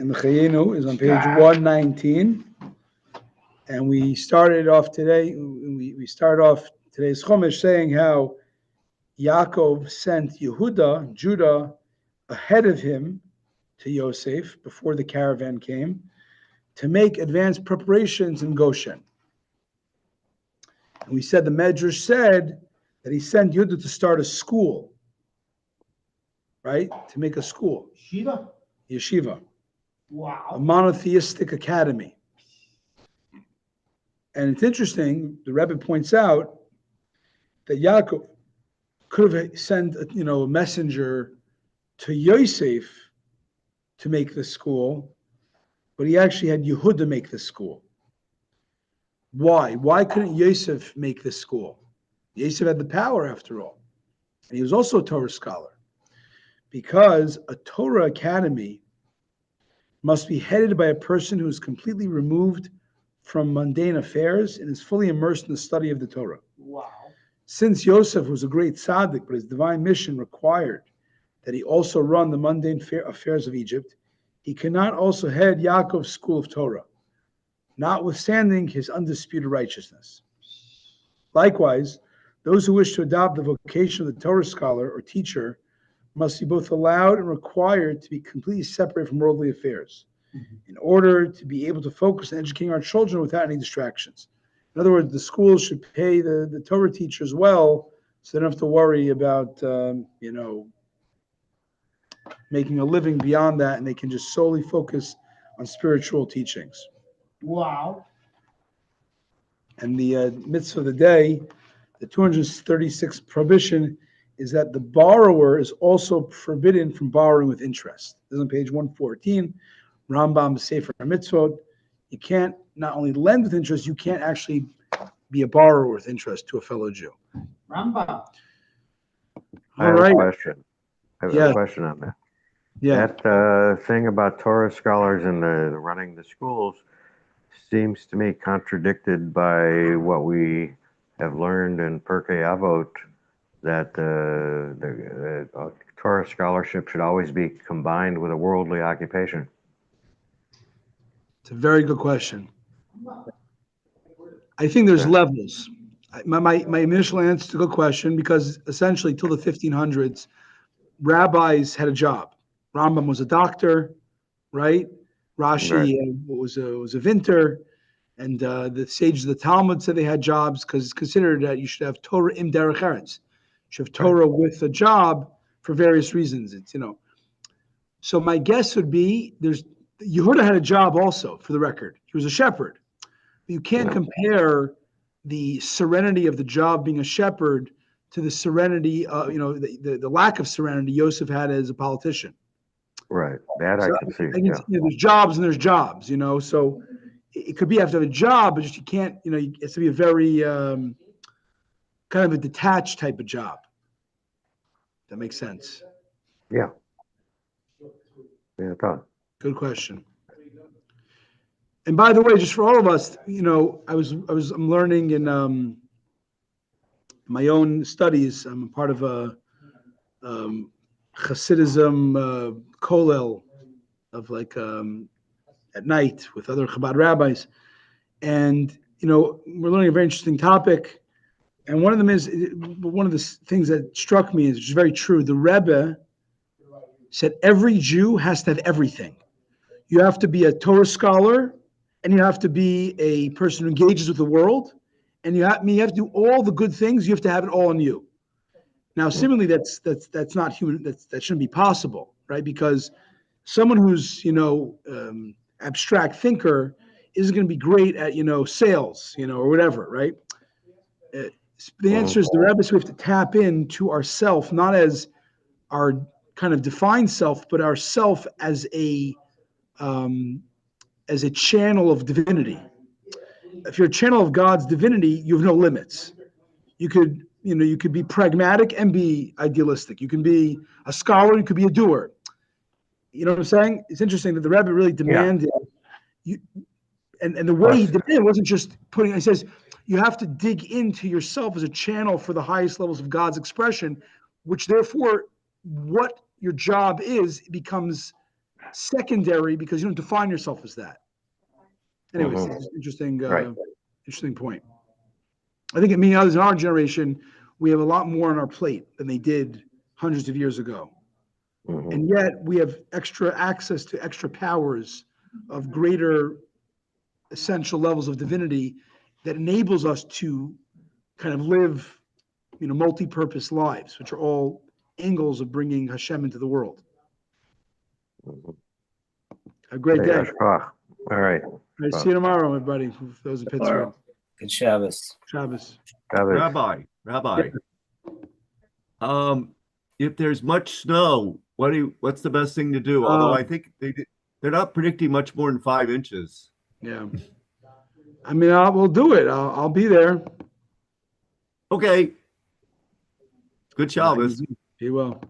in the Chayenu is on page 119. And we started off today, we start off today's Chumash saying how Yaakov sent Yehuda, Judah, ahead of him to Yosef before the caravan came to make advanced preparations in Goshen. And we said the Medrash said that he sent Yehuda to start a school, right? To make a school. Yeshiva. Wow. A monotheistic academy. And it's interesting, the Rebbe points out that Yaakov could have sent a messenger to Yosef to make the school, but he actually had Yehuda make the school. Why? Why couldn't Yosef make this school? Yosef had the power after all. And he was also a Torah scholar. Because a Torah academy must be headed by a person who is completely removed from mundane affairs and is fully immersed in the study of the Torah. Wow. Since Yosef was a great tzaddik, but his divine mission required that he also run the mundane affairs of Egypt, he cannot also head Yaakov's school of Torah, notwithstanding his undisputed righteousness. Likewise, those who wish to adopt the vocation of the Torah scholar or teacher must be both allowed and required to be completely separate from worldly affairs in order to be able to focus on educating our children without any distractions. In other words, the schools should pay the Torah teachers well so they don't have to worry about, making a living beyond that, and they can just solely focus on spiritual teachings. Wow. And the mitzvah of the day, the 236th prohibition, is that the borrower is also forbidden from borrowing with interest. This is on page 114, Rambam Sefer Mitzvot. You can't not only lend with interest, you can't actually be a borrower with interest to a fellow Jew. Rambam. I have a question. I have Yeah. a question on that. Yeah. That thing about Torah scholars and the running the schools seems to me contradicted by what we have learned in Pirkei Avot, that the Torah scholarship should always be combined with a worldly occupation. It's a very good question. I think there's levels. My initial answer to a good question, because essentially till the 1500s, rabbis had a job. Rambam was a doctor, right? Rashi was a vinter, and the sages of the Talmud said they had jobs because it's considered that you should have Torah im derech eretz. You should have Torah with a job for various reasons. It's So my guess would be Yehuda had a job also, for the record. He was a shepherd. You can't compare the serenity of the job being a shepherd to the serenity, the lack of serenity Yosef had as a politician. Right. That I can see. There's jobs and there's jobs, so it could be you have to have a job, but just you can't, it has to be a very kind of a detached type of job. That makes sense. Yeah. Yeah, it does. Good question. And by the way, just for all of us, I'm learning in my own studies. I'm a part of a Hasidism kollel of at night with other Chabad rabbis, and we're learning a very interesting topic. And one of them is one of the things that struck me is very true. The Rebbe said every Jew has to have everything. You have to be a Torah scholar, and you have to be a person who engages with the world, and you have to do all the good things. You have to have it all in you. Now, similarly, that's not human. That shouldn't be possible, right? Because someone who's abstract thinker isn't going to be great at sales, or whatever, right? The answer is the Rebbe, so we have to tap into ourself, not as our kind of defined self, but ourself as a channel of divinity. If you're a channel of God's divinity, you have no limits. You could be pragmatic and be idealistic. You can be a scholar, you could be a doer. You know what I'm saying? It's interesting that the Rebbe really demanded and the way he demanded wasn't just he says, you have to dig into yourself as a channel for the highest levels of God's expression, which therefore what your job is becomes secondary because you don't define yourself as that. Anyways, Mhm. it's interesting, Right. interesting point. I think others in our generation, we have a lot more on our plate than they did hundreds of years ago. Mhm. And yet we have extra access to extra powers of greater essential levels of divinity that enables us to kind of live, multi-purpose lives, which are all angles of bringing Hashem into the world. Mhm. A great day. Yashkoach. All right. See you tomorrow, everybody. For those in Pittsburgh. Good Shabbos. Shabbos. Shabbos. Rabbi, if there's much snow, what's the best thing to do? Although I think they're not predicting much more than 5 inches. Yeah. We'll do it. I'll be there. Okay. Good Shabbos. Be well.